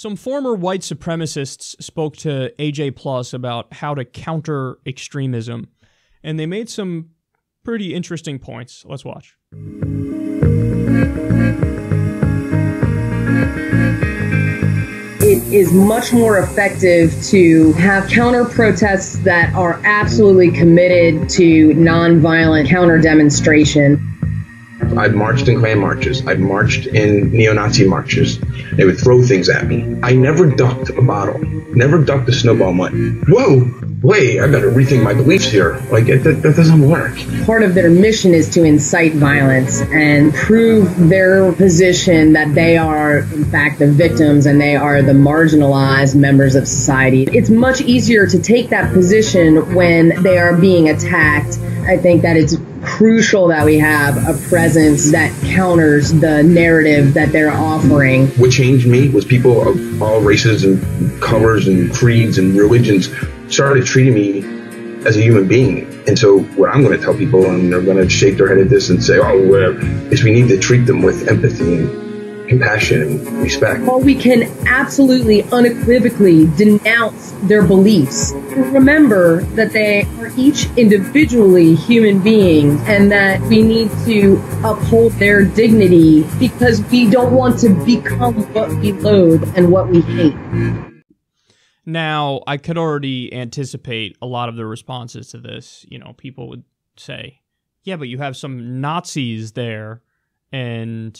Some former white supremacists spoke to AJ Plus about how to counter extremism, and they made some pretty interesting points. Let's watch. It is much more effective to have counter protests that are absolutely committed to nonviolent counter demonstration. I've marched in Klan marches. I've marched in neo-Nazi marches. They would throw things at me. I never ducked a bottle, never ducked a snowball. Whoa, wait, I better rethink my beliefs here. Like, that doesn't work. Part of their mission is to incite violence and prove their position that they are, in fact, the victims and they are the marginalized members of society. It's much easier to take that position when they are being attacked. I think that it's crucial that we have a presence that counters the narrative that they're offering. What changed me was people of all races and colors and creeds and religions started treating me as a human being. And so what I'm going to tell people, and they're going to shake their head at this and say, oh, whatever, is we need to treat them with empathy and compassion and respect. Well, we can absolutely unequivocally denounce their beliefs. Remember that they are each individually human beings and that we need to uphold their dignity because we don't want to become what we loathe and what we hate. Now, I could already anticipate a lot of the responses to this. You know, people would say, yeah, but you have some Nazis there, and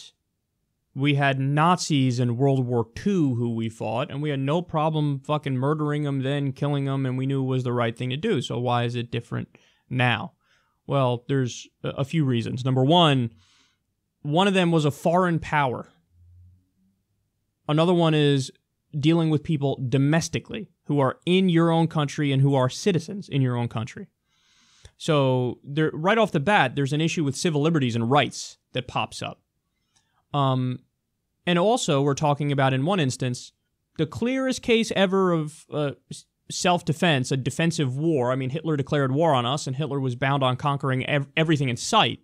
we had Nazis in World War II who we fought, and we had no problem fucking murdering them then, killing them, and we knew it was the right thing to do. So why is it different now? Well, there's a few reasons. Number one of them was a foreign power. Another one is dealing with people domestically who are in your own country and who are citizens in your own country. So right off the bat, there's an issue with civil liberties and rights that pops up. And also, we're talking about, in one instance, the clearest case ever of self-defense, a defensive war. I mean, Hitler declared war on us, and Hitler was bound on conquering everything in sight.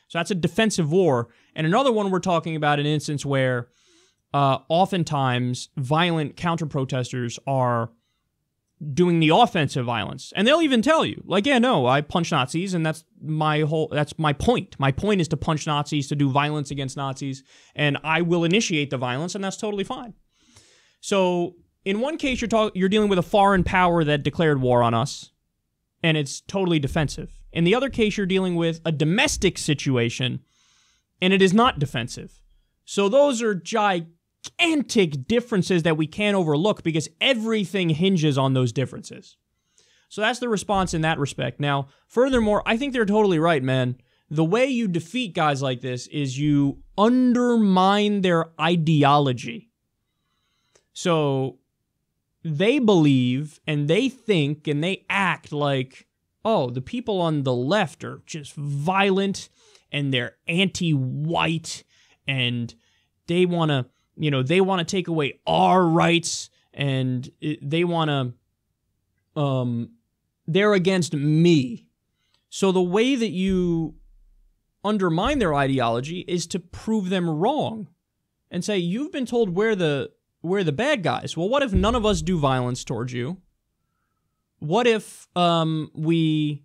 So that's a defensive war. And another one, we're talking about an instance where oftentimes violent counter-protesters are doing the offensive violence. And they'll even tell you, like, yeah, no, I punch Nazis, and that's my point. My point is to punch Nazis, to do violence against Nazis, and I will initiate the violence, and that's totally fine. So in one case, you're dealing with a foreign power that declared war on us, and it's totally defensive. In the other case, you're dealing with a domestic situation, and it is not defensive. So those are gigantic differences that we can't overlook because everything hinges on those differences. So that's the response in that respect. Now, furthermore, I think they're totally right, man. The way you defeat guys like this is you undermine their ideology. So they believe and they think and they act like, oh, the people on the left are just violent and they're anti-white and they want to take away our rights, and they want to, they're against me. So the way that you undermine their ideology is to prove them wrong and say, you've been told we're the bad guys. Well, what if none of us do violence towards you? What if we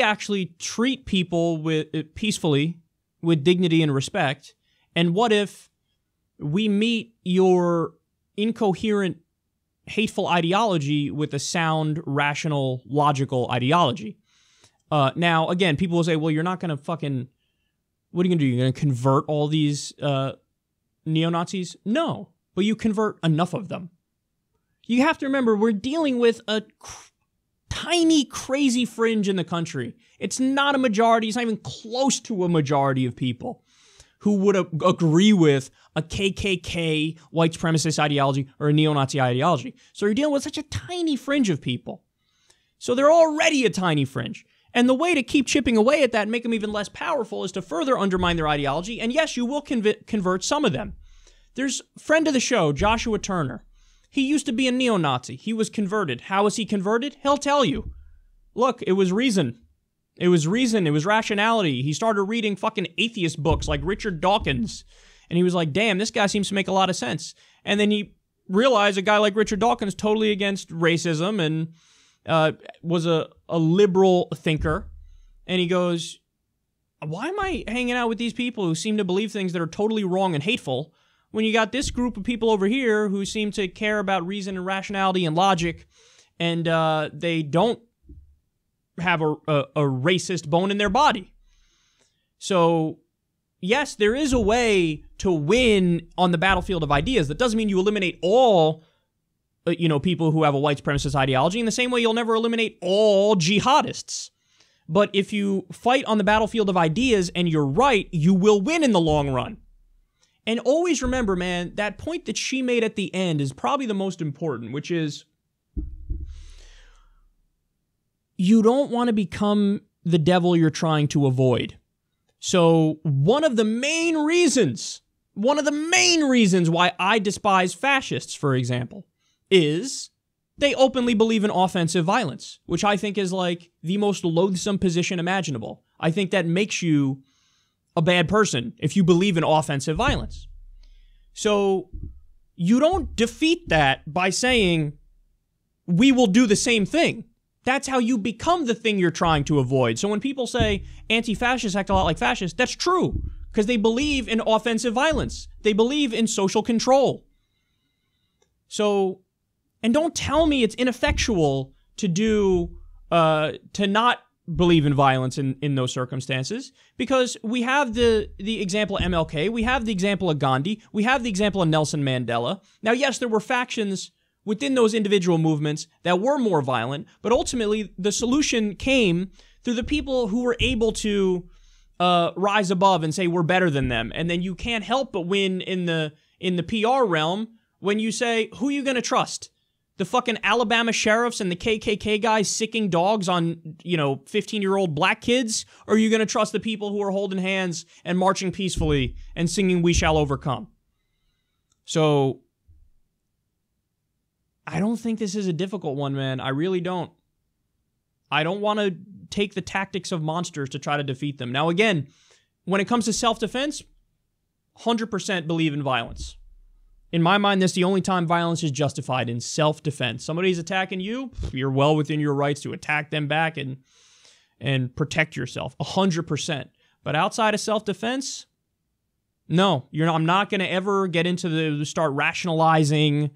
actually treat people peacefully, with dignity and respect? And what if we meet your incoherent, hateful ideology with a sound, rational, logical ideology? Now, again, people will say, well, you're not going to fucking... What are you going to do? You're going to convert all these neo-Nazis? No, but you convert enough of them. You have to remember, we're dealing with a tiny, crazy fringe in the country. It's not a majority. It's not even close to a majority of people who would agree with a KKK, white supremacist ideology, or a neo-Nazi ideology. So you're dealing with such a tiny fringe of people. So they're already a tiny fringe. And the way to keep chipping away at that and make them even less powerful is to further undermine their ideology. And yes, you will convert some of them. There's a friend of the show, Joshua Turner. He used to be a neo-Nazi. He was converted. How was he converted? He'll tell you. Look, it was reason. It was reason. It was rationality. He started reading fucking atheist books like Richard Dawkins. And he was like, damn, this guy seems to make a lot of sense. And then he realized a guy like Richard Dawkins is totally against racism and was a liberal thinker. And he goes, why am I hanging out with these people who seem to believe things that are totally wrong and hateful when you got this group of people over here who seem to care about reason and rationality and logic, and they don't have a racist bone in their body? So, yes, there is a way to win on the battlefield of ideas. That doesn't mean you eliminate all, people who have a white supremacist ideology. In the same way, you'll never eliminate all jihadists. But if you fight on the battlefield of ideas and you're right, you will win in the long run. And always remember, man, that point that she made at the end is probably the most important, which is you don't want to become the devil you're trying to avoid. So one of the main reasons why I despise fascists, for example, is they openly believe in offensive violence, which I think is like the most loathsome position imaginable. I think that makes you a bad person if you believe in offensive violence. So you don't defeat that by saying, we will do the same thing. That's how you become the thing you're trying to avoid. So when people say anti-fascists act a lot like fascists, that's true, because they believe in offensive violence. They believe in social control. So, and don't tell me it's ineffectual to not believe in violence in those circumstances, because we have the example of MLK, we have the example of Gandhi, we have the example of Nelson Mandela. Now, yes, there were factions within those individual movements that were more violent, but ultimately the solution came through the people who were able to rise above and say we're better than them. And then you can't help but win in the PR realm when you say, who are you going to trust? The fucking Alabama sheriffs and the KKK guys sicking dogs on, 15-year-old black kids? Or are you going to trust the people who are holding hands and marching peacefully and singing We Shall Overcome? So I don't think this is a difficult one, man. I really don't. I don't want to take the tactics of monsters to try to defeat them. Now, again, when it comes to self-defense, 100% believe in violence. In my mind, that's the only time violence is justified, in self-defense. Somebody's attacking you, you're well within your rights to attack them back and protect yourself, 100%. But outside of self-defense, no, I'm not going to ever get into start rationalizing,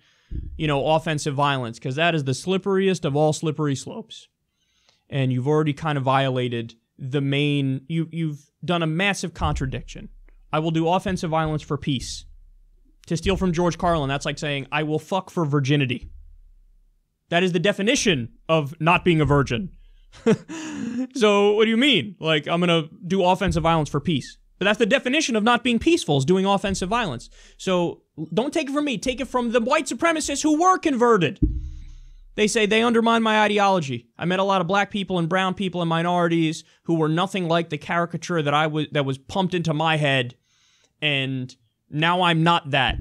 offensive violence, because that is the slipperiest of all slippery slopes. And you've already kind of violated the main, you've done a massive contradiction. I will do offensive violence for peace. To steal from George Carlin, that's like saying, I will fuck for virginity. That is the definition of not being a virgin. So what do you mean? Like, I'm going to do offensive violence for peace. But that's the definition of not being peaceful, is doing offensive violence. So don't take it from me. Take it from the white supremacists who were converted. They say they undermine my ideology. I met a lot of black people and brown people and minorities who were nothing like the caricature that was pumped into my head, and now I'm not that.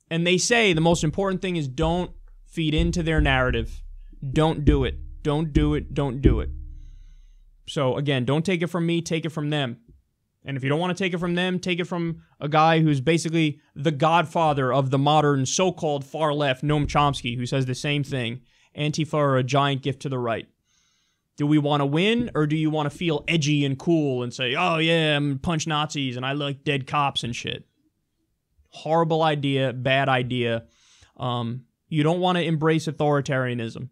And they say the most important thing is don't feed into their narrative. Don't do it. Don't do it. Don't do it. So again, don't take it from me, take it from them. And if you don't want to take it from them, take it from a guy who's basically the godfather of the modern so-called far left, Noam Chomsky, who says the same thing. Antifa are a giant gift to the right. Do we want to win, or do you want to feel edgy and cool and say, oh yeah, I'm punch Nazis and I like dead cops and shit? Horrible idea, bad idea. You don't want to embrace authoritarianism.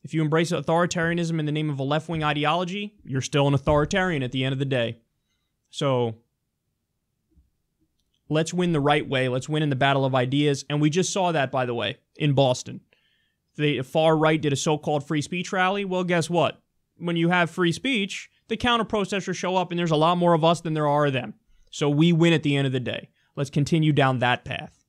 If you embrace authoritarianism in the name of a left-wing ideology, you're still an authoritarian at the end of the day. So let's win the right way. Let's win in the battle of ideas. And we just saw that, by the way, in Boston. The far right did a so-called free speech rally. Well, guess what? When you have free speech, the counter-protesters show up, and there's a lot more of us than there are of them. So we win at the end of the day. Let's continue down that path.